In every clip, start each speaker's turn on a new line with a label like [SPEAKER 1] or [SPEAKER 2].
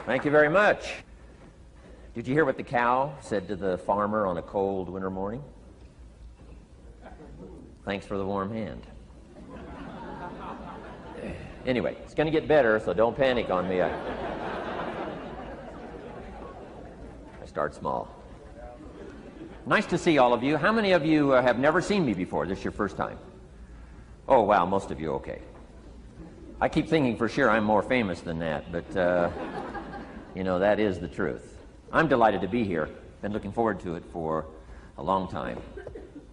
[SPEAKER 1] Thank you very much. Did you hear what the cow said to the farmer on a cold winter morning? Thanks for the warm hand. Anyway, it's going to get better, so don't panic on me. I start small. Nice to see all of you. How many of you have never seen me before? This is your first time? Oh, wow, most of you, okay. I keep thinking for sure I'm more famous than that, but, you know, that is the truth. I'm delighted to be here. Been looking forward to it for a long time.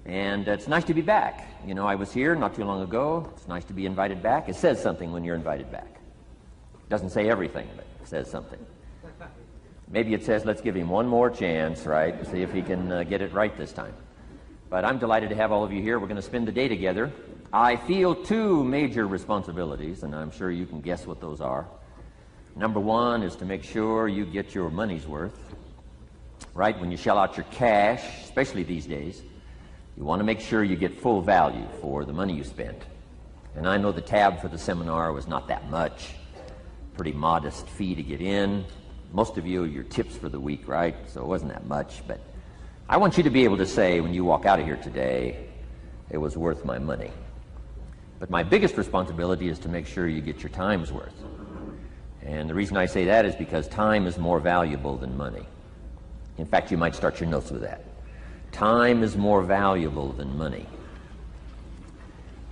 [SPEAKER 1] And it's nice to be back. You know, I was here not too long ago. It's nice to be invited back. It says something when you're invited back. It doesn't say everything, but it says something. Maybe it says, let's give him one more chance, right? See if he can get it right this time. But I'm delighted to have all of you here. We're going to spend the day together. I feel two major responsibilities, and I'm sure you can guess what those are. Number one is to make sure you get your money's worth, right? When you shell out your cash, especially these days, you want to make sure you get full value for the money you spent. And I know the tab for the seminar was not that much. Pretty modest fee to get in. Most of you, your tips for the week, right? So it wasn't that much. But I want you to be able to say when you walk out of here today, it was worth my money. But my biggest responsibility is to make sure you get your time's worth. And the reason I say that is because time is more valuable than money. In fact, you might start your notes with that. Time is more valuable than money.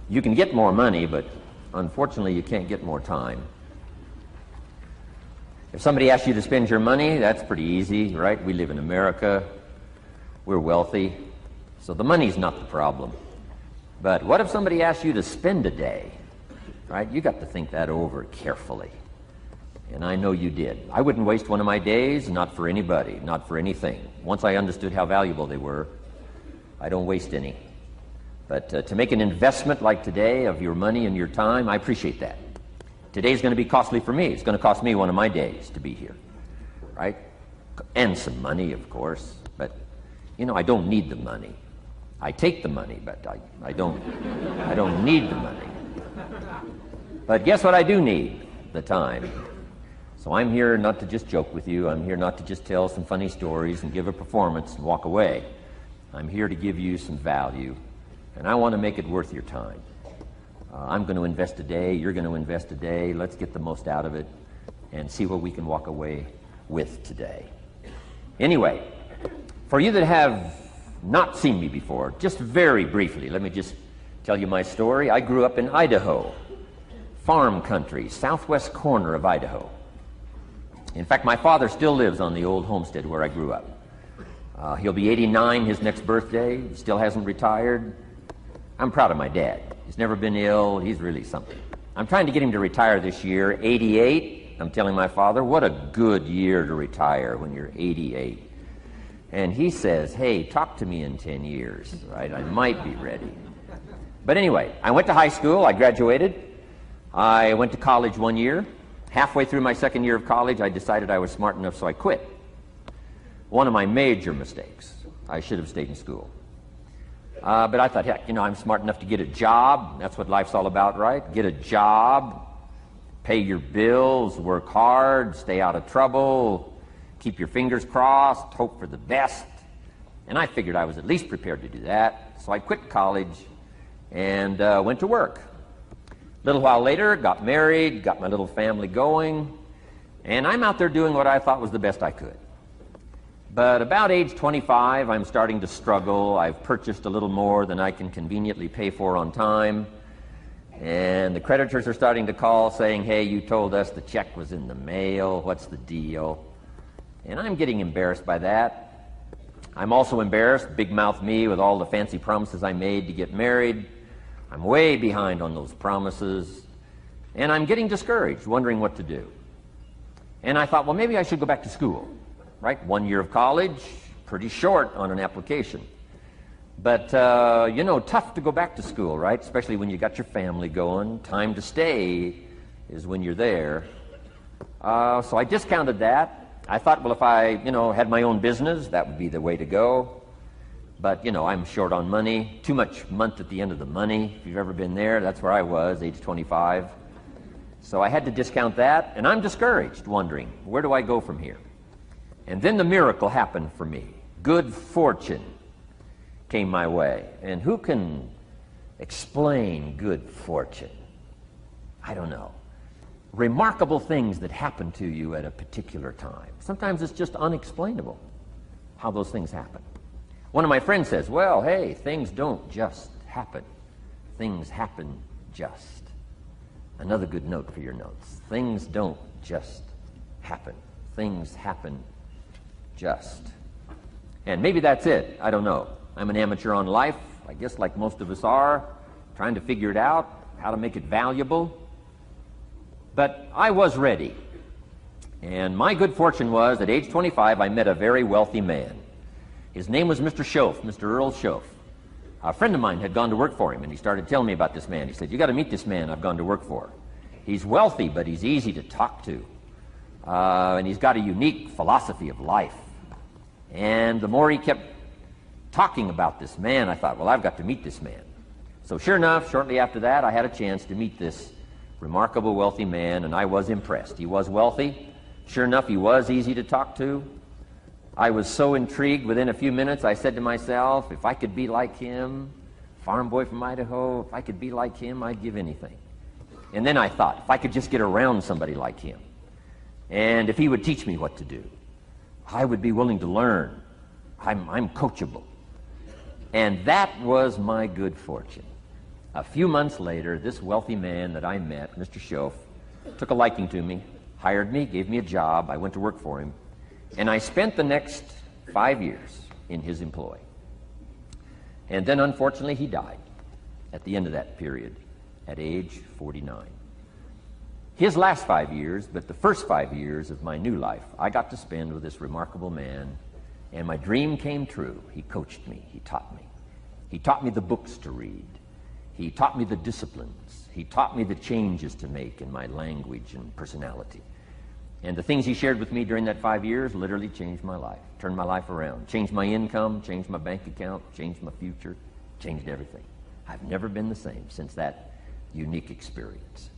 [SPEAKER 1] You can get more money, but unfortunately you can't get more time. If somebody asks you to spend your money, that's pretty easy, right? We live in America. We're wealthy. So the money's not the problem. But what if somebody asks you to spend a day, right? You got to think that over carefully. And I know you did. I wouldn't waste one of my days, not for anybody, not for anything. Once I understood how valuable they were, I don't waste any. But to make an investment like today of your money and your time, I appreciate that. Today's going to be costly for me. It's going to cost me one of my days to be here, right? And some money, of course. But, you know, I don't need the money. I take the money, but I don't need the money. But guess what I do need? The time. So I'm here not to just joke with you. I'm here not to just tell some funny stories and give a performance and walk away. I'm here to give you some value, and I want to make it worth your time. I'm going to invest a day. You're going to invest a day. Let's get the most out of it and see what we can walk away with today. Anyway, for you that have not seen me before, just very briefly, let me just tell you my story. I grew up in Idaho, farm country, southwest corner of Idaho. In fact, my father still lives on the old homestead where I grew up. He'll be 89 his next birthday. He still hasn't retired. I'm proud of my dad. He's never been ill. He's really something. I'm trying to get him to retire this year, 88. I'm telling my father, what a good year to retire when you're 88. And he says, hey, talk to me in 10 years, right? I might be ready. But anyway, I went to high school. I graduated. I went to college 1 year. Halfway through my second year of college, I decided I was smart enough, so I quit. One of my major mistakes. I should have stayed in school. But I thought, heck, you know, I'm smart enough to get a job. That's what life's all about, right? Get a job, pay your bills, work hard, stay out of trouble, keep your fingers crossed, hope for the best. And I figured I was at least prepared to do that. So I quit college and went to work. A little while later, got married, got my little family going, and I'm out there doing what I thought was the best I could. But about age 25, I'm starting to struggle. I've purchased a little more than I can conveniently pay for on time, and the creditors are starting to call saying, hey, you told us the check was in the mail. What's the deal? And I'm getting embarrassed by that. I'm also embarrassed, big mouth me, with all the fancy promises I made to get married. I'm way behind on those promises, and I'm getting discouraged, wondering what to do. And I thought, well, maybe I should go back to school, right? 1 year of college, pretty short on an application. But, you know, tough to go back to school, right? Especially when you got your family going. Time to stay is when you're there. So I discounted that. I thought, well, if I, you know, had my own business, that would be the way to go. But, you know, I'm short on money, too much month at the end of the money. If you've ever been there, that's where I was, age 25. So I had to discount that, and I'm discouraged, wondering, where do I go from here? And then the miracle happened for me. Good fortune came my way. And who can explain good fortune? I don't know. Remarkable things that happen to you at a particular time. Sometimes it's just unexplainable how those things happen. One of my friends says, well, hey, things don't just happen. Things happen just. Another good note for your notes. Things don't just happen. Things happen just. And maybe that's it. I don't know. I'm an amateur on life, I guess like most of us are, trying to figure it out, how to make it valuable. But I was ready. And my good fortune was, at age 25, I met a very wealthy man. His name was Mr. Schoaf, Mr. Earl Schoaf. A friend of mine had gone to work for him, and he started telling me about this man. He said, you got to meet this man I've gone to work for. He's wealthy, but he's easy to talk to. And he's got a unique philosophy of life. And the more he kept talking about this man, I thought, well, I've got to meet this man. So sure enough, shortly after that, I had a chance to meet this remarkable wealthy man, and I was impressed. He was wealthy. Sure enough, he was easy to talk to. I was so intrigued, within a few minutes, I said to myself, if I could be like him, farm boy from Idaho, if I could be like him, I'd give anything. And then I thought, if I could just get around somebody like him, and if he would teach me what to do, I would be willing to learn. I'm coachable. And that was my good fortune. A few months later, this wealthy man that I met, Mr. Schoaf, took a liking to me, hired me, gave me a job. I went to work for him. And I spent the next 5 years in his employ. And then, unfortunately, he died at the end of that period, at age 49. His last 5 years, but the first 5 years of my new life, I got to spend with this remarkable man, and my dream came true. He coached me. He taught me. He taught me the books to read. He taught me the disciplines. He taught me the changes to make in my language and personality. And the things he shared with me during that 5 years literally changed my life, turned my life around, changed my income, changed my bank account, changed my future, changed everything. I've never been the same since that unique experience.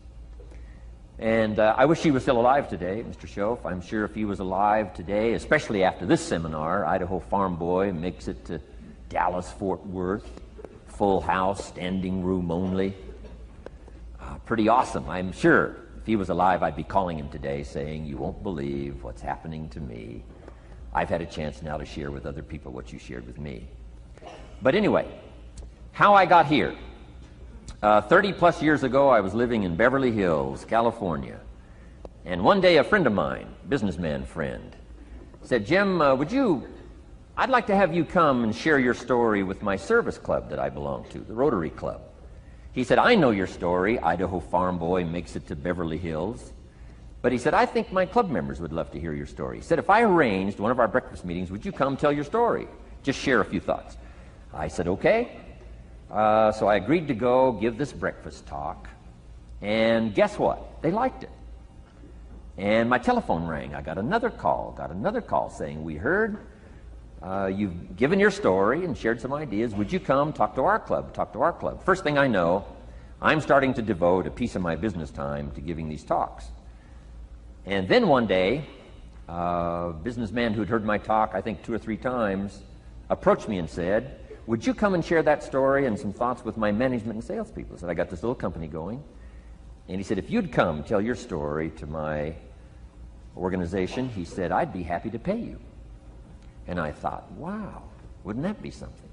[SPEAKER 1] And I wish he was still alive today, Mr. Schoaf. I'm sure if he was alive today, especially after this seminar, Idaho Farm Boy makes it to Dallas, Fort Worth, full house, standing room only. Pretty awesome, I'm sure. If he was alive, I'd be calling him today saying, you won't believe what's happening to me. I've had a chance now to share with other people what you shared with me. But anyway, how I got here. 30 plus years ago, I was living in Beverly Hills, California. And one day a friend of mine, businessman friend, said, Jim, I'd like to have you come and share your story with my service club that I belong to, the Rotary Club. He said, I know your story, Idaho Farm Boy makes it to Beverly Hills. But he said, I think my club members would love to hear your story. He said, if I arranged one of our breakfast meetings, would you come tell your story? Just share a few thoughts. I said, okay. So I agreed to go give this breakfast talk. And guess what? They liked it. And my telephone rang. I got another call saying, we heard you've given your story and shared some ideas. Would you come talk to our club? First thing I know, I'm starting to devote a piece of my business time to giving these talks. And then one day, a businessman who'd heard my talk, I think 2 or 3 times, approached me and said, would you come and share that story and some thoughts with my management and salespeople? I said, I got this little company going. And he said, if you'd come tell your story to my organization, he said, I'd be happy to pay you. And I thought, wow, wouldn't that be something?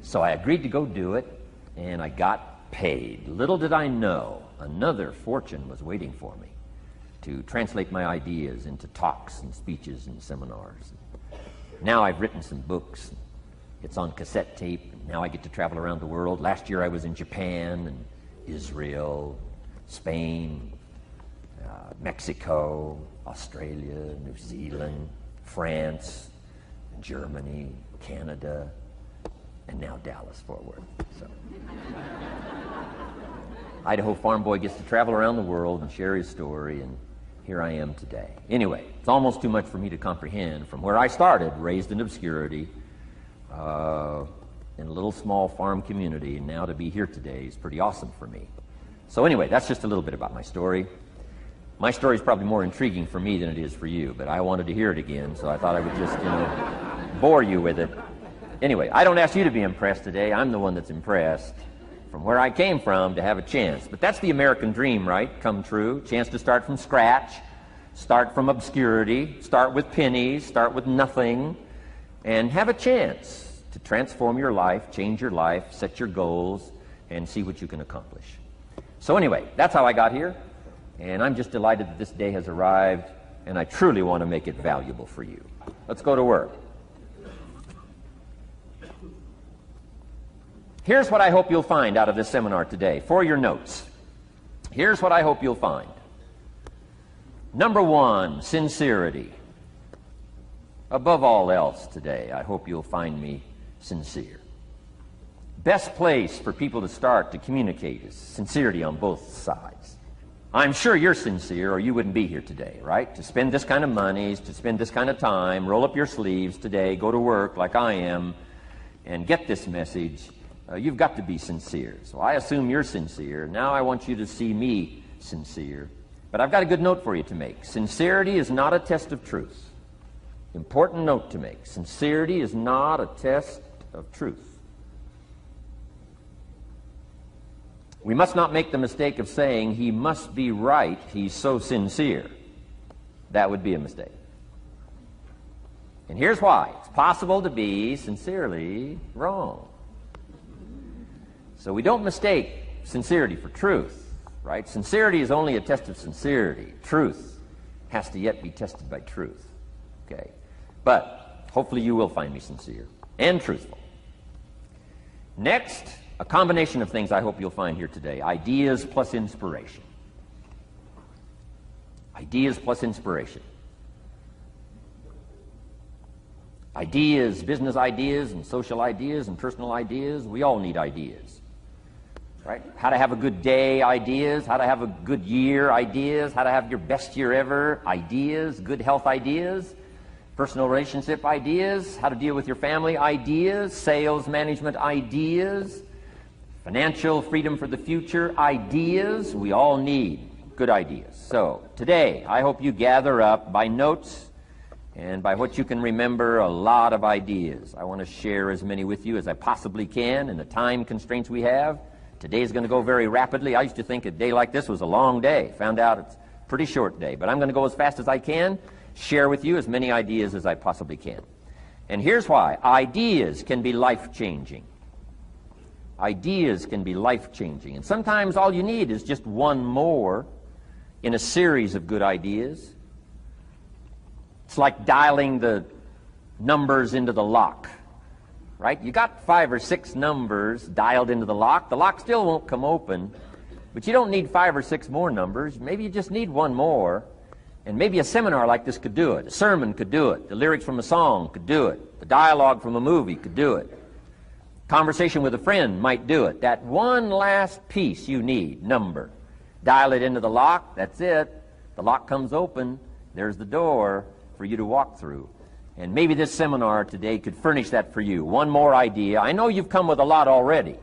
[SPEAKER 1] So I agreed to go do it, and I got paid. Little did I know, another fortune was waiting for me to translate my ideas into talks and speeches and seminars. Now I've written some books. It's on cassette tape, and now I get to travel around the world. Last year I was in Japan and Israel, Spain, Mexico, Australia, New Zealand, France, Germany, Canada, and now Dallas, Fort Worth. So Idaho Farm Boy gets to travel around the world and share his story, and here I am today. Anyway, it's almost too much for me to comprehend. From where I started, raised in obscurity, in a little small farm community, and now to be here today is pretty awesome for me. So anyway, that's just a little bit about my story. My story is probably more intriguing for me than it is for you, but I wanted to hear it again, so I thought I would just, bore you with it. Anyway, I don't ask you to be impressed today. I'm the one that's impressed from where I came from to have a chance. But that's the American dream, right? Come true. Chance to start from scratch, start from obscurity, start with pennies, start with nothing, and have a chance to transform your life, change your life, set your goals, and see what you can accomplish. So anyway, that's how I got here. And I'm just delighted that this day has arrived, and I truly want to make it valuable for you. Let's go to work. Here's what I hope you'll find out of this seminar today, for your notes. Here's what I hope you'll find. Number one, sincerity. Above all else today, I hope you'll find me sincere. Best place for people to start to communicate is sincerity on both sides. I'm sure you're sincere or you wouldn't be here today, right? To spend this kind of money, to spend this kind of time, roll up your sleeves today, go to work like I am, and get this message. You've got to be sincere. So I assume you're sincere. Now I want you to see me sincere. But I've got a good note for you to make. Sincerity is not a test of truth. Important note to make. Sincerity is not a test of truth. We must not make the mistake of saying, he must be right, he's so sincere. That would be a mistake. And here's why. It's possible to be sincerely wrong. So we don't mistake sincerity for truth, right? Sincerity is only a test of sincerity. Truth has to yet be tested by truth, okay? But hopefully you will find me sincere and truthful. Next, a combination of things I hope you'll find here today. Ideas plus inspiration. Ideas plus inspiration. Ideas, business ideas and social ideas and personal ideas. We all need ideas, right? How to have a good day ideas, how to have a good year ideas, how to have your best year ever ideas, good health ideas, personal relationship ideas, how to deal with your family ideas, sales management ideas, financial freedom for the future ideas. We all need good ideas. So today, I hope you gather up by notes and by what you can remember a lot of ideas. I want to share as many with you as I possibly can in the time constraints we have. Today's going to go very rapidly. I used to think a day like this was a long day. Found out it's a pretty short day. But I'm going to go as fast as I can, share with you as many ideas as I possibly can. And here's why. Ideas can be life-changing. Ideas can be life-changing. And sometimes all you need is just one more in a series of good ideas. It's like dialing the numbers into the lock, right? You got 5 or 6 numbers dialed into the lock. The lock still won't come open, but you don't need 5 or 6 more numbers. Maybe you just need one more. And maybe a seminar like this could do it. A sermon could do it. The lyrics from a song could do it. The dialogue from a movie could do it. Conversation with a friend might do it. That one last piece you need, number. Dial it into the lock, that's it. The lock comes open, there's the door for you to walk through. And maybe this seminar today could furnish that for you. One more idea. I know you've come with a lot already.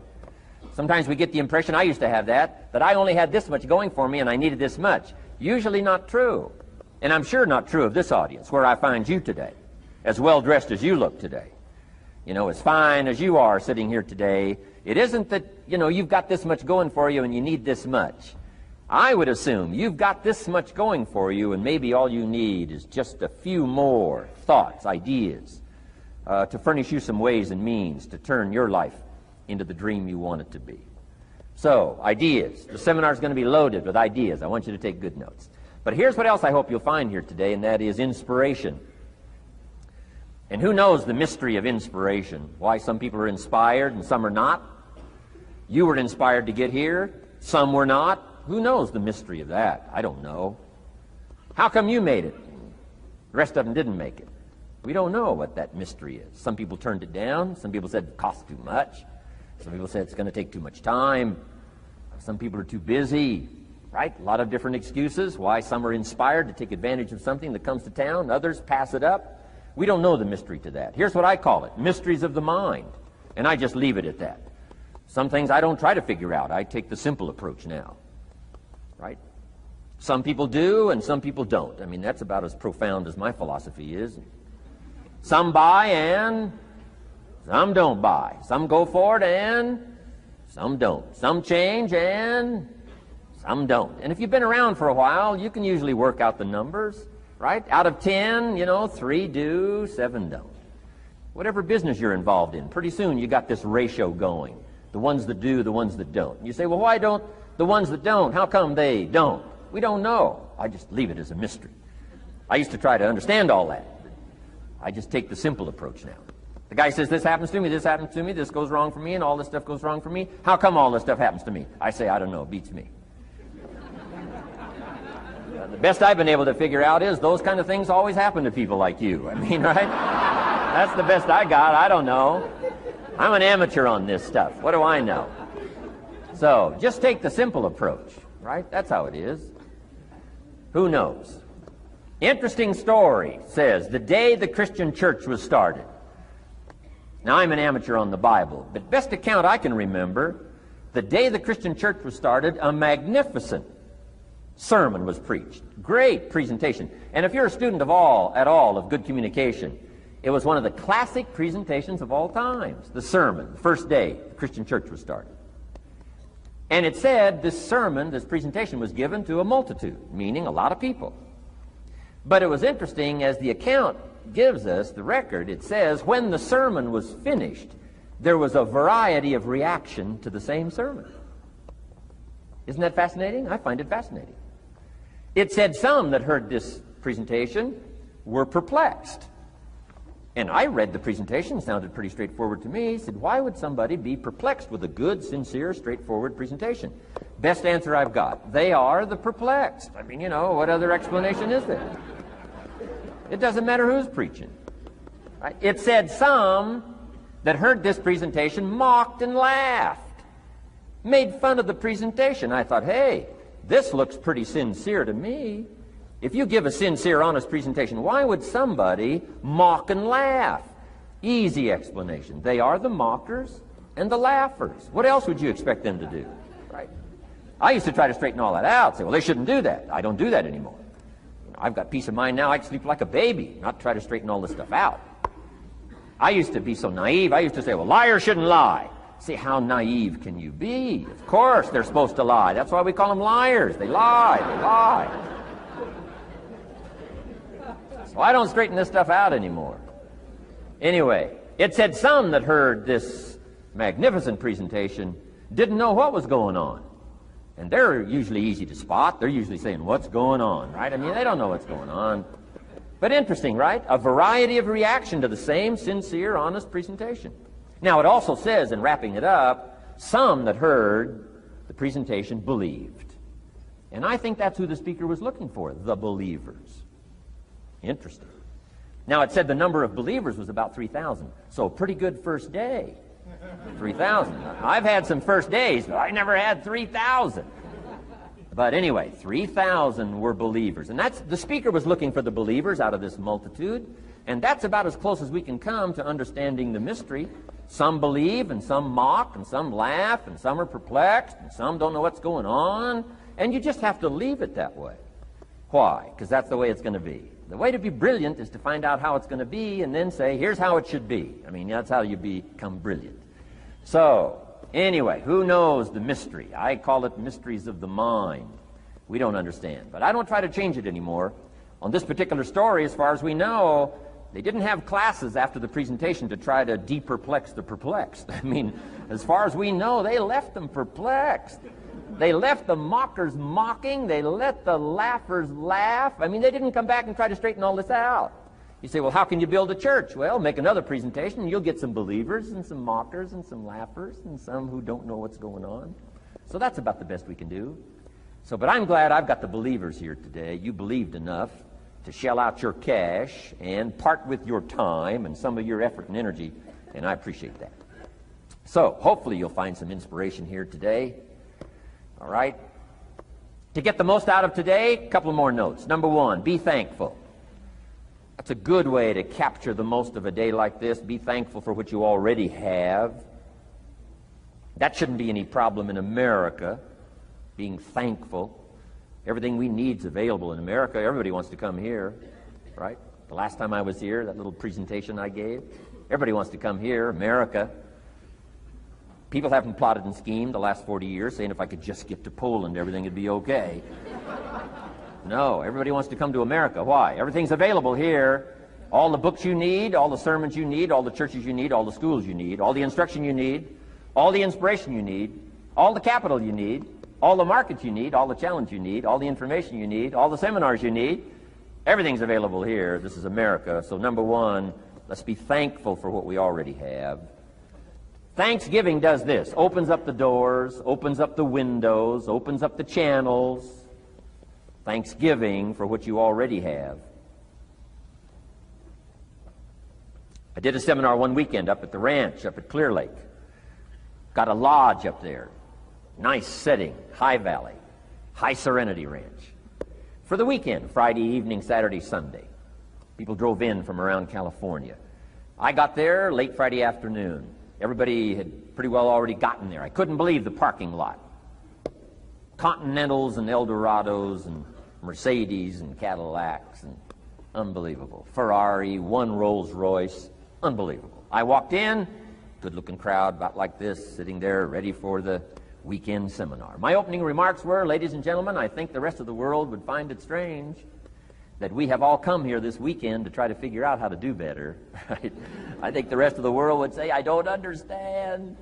[SPEAKER 1] Sometimes we get the impression, I used to have that I only had this much going for me and I needed this much. Usually not true. And I'm sure not true of this audience, where I find you today, as well dressed as you look today. You know, as fine as you are sitting here today, it isn't that, you've got this much going for you and you need this much. I would assume you've got this much going for you and maybe all you need is just a few more thoughts, ideas, to furnish you some ways and means to turn your life into the dream you want it to be. So, ideas. The seminar's going to be loaded with ideas. I want you to take good notes. But here's what else I hope you'll find here today, and that is inspiration. And who knows the mystery of inspiration? Why some people are inspired and some are not? You were inspired to get here. Some were not. Who knows the mystery of that? I don't know. How come you made it? The rest of them didn't make it. We don't know what that mystery is. Some people turned it down. Some people said it costs too much. Some people said it's going to take too much time. Some people are too busy. Right? A lot of different excuses why some are inspired to take advantage of something that comes to town. Others pass it up. We don't know the mystery to that. Here's what I call it. Mysteries of the mind. And I just leave it at that. Some things I don't try to figure out. I take the simple approach now. right? Some people do and some people don't. I mean, that's about as profound as my philosophy is. Some buy and some don't buy. Some go for it and some don't. Some change and some don't. And if you've been around for a while, you can usually work out the numbers, right? Out of 10, 3 do, 7 don't. Whatever business you're involved in, pretty soon you got this ratio going. The ones that do, the ones that don't. You say, well, why don't the ones that don't, how come they don't? We don't know. I just leave it as a mystery. I used to try to understand all that. I just take the simple approach now. The guy says, this happens to me, this goes wrong for me, and all this stuff goes wrong for me. How come all this stuff happens to me? I say, I don't know, beats me. The best I've been able to figure out is those kind of things always happen to people like you. I mean, right? That's the best I got. I don't know. I'm an amateur on this stuff. What do I know? So, just take the simple approach, right? That's how it is. Who knows? Interesting story says, the day the Christian church was started. Now, I'm an amateur on the Bible, but best account I can remember, the day the Christian church was started, a magnificent sermon was preached. Great presentation. And if you're a student at all of good communication, it was one of the classic presentations of all times. The sermon, the first day the Christian church was started. And it said this sermon, this presentation was given to a multitude, meaning a lot of people. But it was interesting, as the account gives us, the record, it says, when the sermon was finished, there was a variety of reaction to the same sermon. Isn't that fascinating? I find it fascinating. It said some that heard this presentation were perplexed. And I read the presentation, it sounded pretty straightforward to me. He said, why would somebody be perplexed with a good, sincere, straightforward presentation? Best answer I've got. They are the perplexed. I mean, what other explanation is there? It doesn't matter who's preaching. Right? It said some that heard this presentation mocked and laughed, made fun of the presentation. I thought, hey, this looks pretty sincere to me. If you give a sincere, honest presentation, why would somebody mock and laugh? Easy explanation. They are the mockers and the laughers. What else would you expect them to do? Right? I used to try to straighten all that out, say, well, they shouldn't do that. I don't do that anymore. I've got peace of mind now. I can sleep like a baby, not try to straighten all this stuff out. I used to be so naive. I used to say, well, liars shouldn't lie. See, how naive can you be? Of course they're supposed to lie. That's why we call them liars. They lie. They lie. So I don't straighten this stuff out anymore. Anyway, it said some that heard this magnificent presentation didn't know what was going on. And they're usually easy to spot. They're usually saying, what's going on, right? I mean, they don't know what's going on. But interesting, right? A variety of reaction to the same sincere, honest presentation. Now, it also says, in wrapping it up, some that heard the presentation believed. And I think that's who the speaker was looking for, the believers. Interesting. Now, it said the number of believers was about 3,000. So, pretty good first day. 3,000. I've had some first days, but I never had 3,000. But anyway, 3,000 were believers. And that's, the speaker was looking for the believers out of this multitude. And that's about as close as we can come to understanding the mystery. Some believe, and some mock, and some laugh, and some are perplexed, and some don't know what's going on. And you just have to leave it that way. Why? Because that's the way it's going to be. The way to be brilliant is to find out how it's going to be and then say, here's how it should be. I mean, that's how you become brilliant. So, anyway, who knows the mystery? I call it mysteries of the mind. We don't understand. But I don't try to change it anymore. On this particular story, as far as we know, they didn't have classes after the presentation to try to de-perplex the perplexed. I mean, as far as we know, they left them perplexed. They left the mockers mocking. They let the laughers laugh. I mean, they didn't come back and try to straighten all this out. You say, well, how can you build a church? Well, make another presentation, and you'll get some believers and some mockers and some laughers and some who don't know what's going on. So that's about the best we can do. So, but I'm glad I've got the believers here today. You believed enough to shell out your cash and part with your time and some of your effort and energy, and I appreciate that. So, hopefully you'll find some inspiration here today. All right? To get the most out of today, a couple of more notes. Number one, be thankful. That's a good way to capture the most of a day like this. Be thankful for what you already have. That shouldn't be any problem in America, being thankful. Everything we need is available in America. Everybody wants to come here, right? The last time I was here, that little presentation I gave, everybody wants to come here, America. People haven't plotted and schemed the last 40 years saying if I could just get to Poland, everything would be okay. No, everybody wants to come to America. Why? Everything's available here. All the books you need, all the sermons you need, all the churches you need, all the schools you need, all the instruction you need, all the inspiration you need, all the capital you need, all the markets you need, all the challenge you need, all the information you need, all the seminars you need. Everything's available here. This is America. So number one, let's be thankful for what we already have. Thanksgiving does this. Opens up the doors, opens up the windows, opens up the channels. Thanksgiving for what you already have. I did a seminar one weekend up at the ranch, up at Clear Lake. Got a lodge up there. Nice setting, high valley, high serenity ranch. For the weekend, Friday evening, Saturday, Sunday. People drove in from around California. I got there late Friday afternoon. Everybody had pretty well already gotten there. I couldn't believe the parking lot. Continentals and Eldorados and Mercedes and Cadillacs and unbelievable. Ferrari, one Rolls Royce, unbelievable. I walked in, good-looking crowd about like this, sitting there ready for the weekend seminar. My opening remarks were, ladies and gentlemen, I think the rest of the world would find it strange that we have all come here this weekend to try to figure out how to do better. Right? I think the rest of the world would say, I don't understand.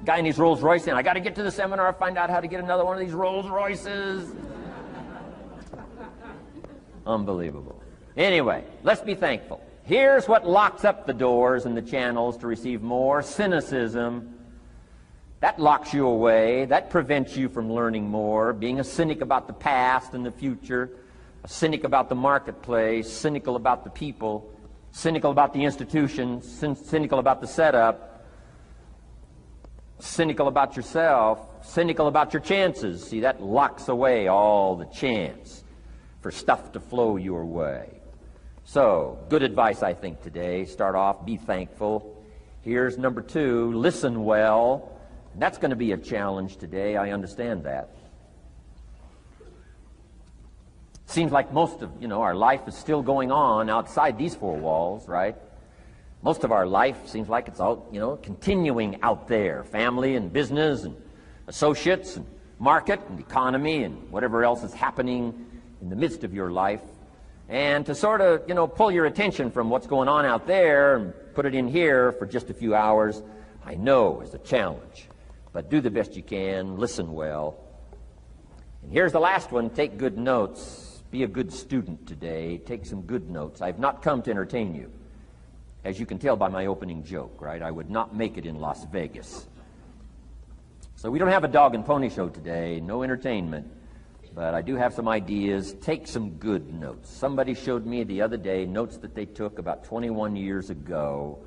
[SPEAKER 1] Guy in his Rolls Royce saying, I got to get to the seminar, find out how to get another one of these Rolls Royces. Unbelievable. Anyway, let's be thankful. Here's what locks up the doors and the channels to receive more: cynicism. That locks you away. That prevents you from learning more. Being a cynic about the past and the future, a cynic about the marketplace, cynical about the people, cynical about the institutions, cynical about the setup, cynical about yourself, cynical about your chances. See, that locks away all the chance for stuff to flow your way. So, good advice, I think, today. Start off, be thankful. Here's number two, listen well. That's going to be a challenge today. I understand that. Seems like most of, our life is still going on outside these four walls, right? Most of our life seems like it's all, continuing out there. Family and business and associates and market and economy and whatever else is happening in the midst of your life. And to sort of, pull your attention from what's going on out there and put it in here for just a few hours, I know is a challenge. But do the best you can, listen well. And here's the last one, take good notes. Be a good student today. Take some good notes. I've not come to entertain you. As you can tell by my opening joke, right? I would not make it in Las Vegas. So we don't have a dog and pony show today, no entertainment. But I do have some ideas. Take some good notes. Somebody showed me the other day notes that they took about 21 years ago,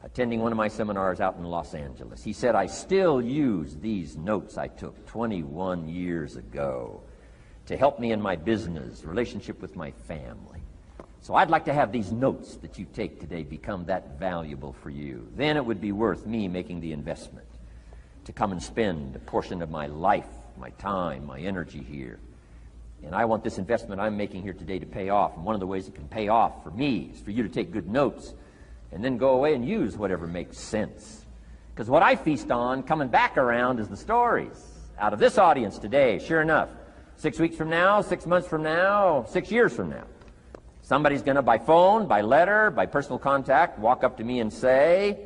[SPEAKER 1] attending one of my seminars out in Los Angeles. He said, I still use these notes I took 21 years ago to help me in my business, relationship with my family. So I'd like to have these notes that you take today become that valuable for you. Then it would be worth me making the investment to come and spend a portion of my life, my time, my energy here. And I want this investment I'm making here today to pay off. And one of the ways it can pay off for me is for you to take good notes and then go away and use whatever makes sense. Because what I feast on coming back around is the stories out of this audience today. Sure enough, 6 weeks from now, 6 months from now, 6 years from now, somebody's going to, by phone, by letter, by personal contact, walk up to me and say,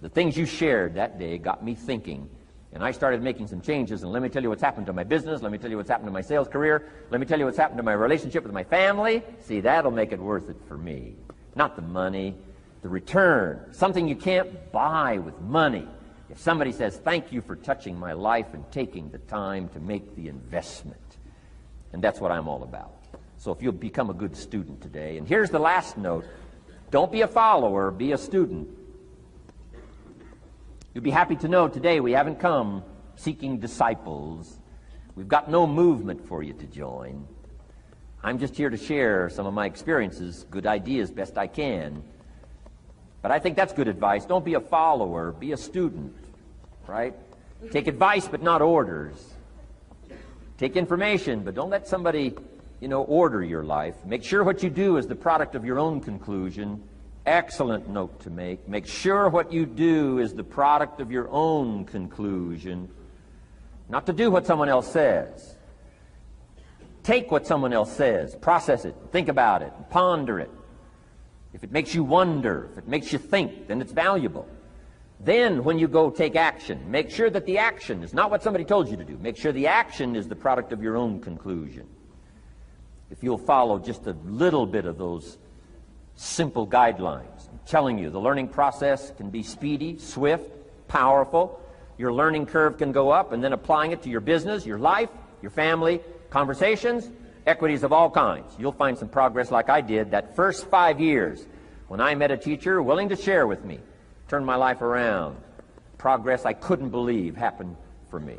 [SPEAKER 1] the things you shared that day got me thinking. And I started making some changes, and let me tell you what's happened to my business, let me tell you what's happened to my sales career, let me tell you what's happened to my relationship with my family. See, that'll make it worth it for me. Not the money, the return, something you can't buy with money. If somebody says, thank you for touching my life and taking the time to make the investment. And that's what I'm all about. So if you'll become a good student today. And here's the last note. Don't be a follower, be a student. You'll be happy to know today we haven't come seeking disciples. We've got no movement for you to join. I'm just here to share some of my experiences, good ideas, best I can. But I think that's good advice. Don't be a follower, be a student, right? Take advice but not orders. Take information, but don't let somebody, order your life. Make sure what you do is the product of your own conclusion. Excellent note to make. Make sure what you do is the product of your own conclusion. Not to do what someone else says. Take what someone else says, process it, think about it, ponder it. If it makes you wonder, if it makes you think, then it's valuable. Then, when you go take action, make sure that the action is not what somebody told you to do. Make sure the action is the product of your own conclusion. If you'll follow just a little bit of those simple guidelines, I'm telling you, the learning process can be speedy, swift, powerful. Your learning curve can go up, and then applying it to your business, your life, your family, conversations, equities of all kinds. You'll find some progress like I did that first 5 years when I met a teacher willing to share with me, turned my life around. Progress I couldn't believe happened for me.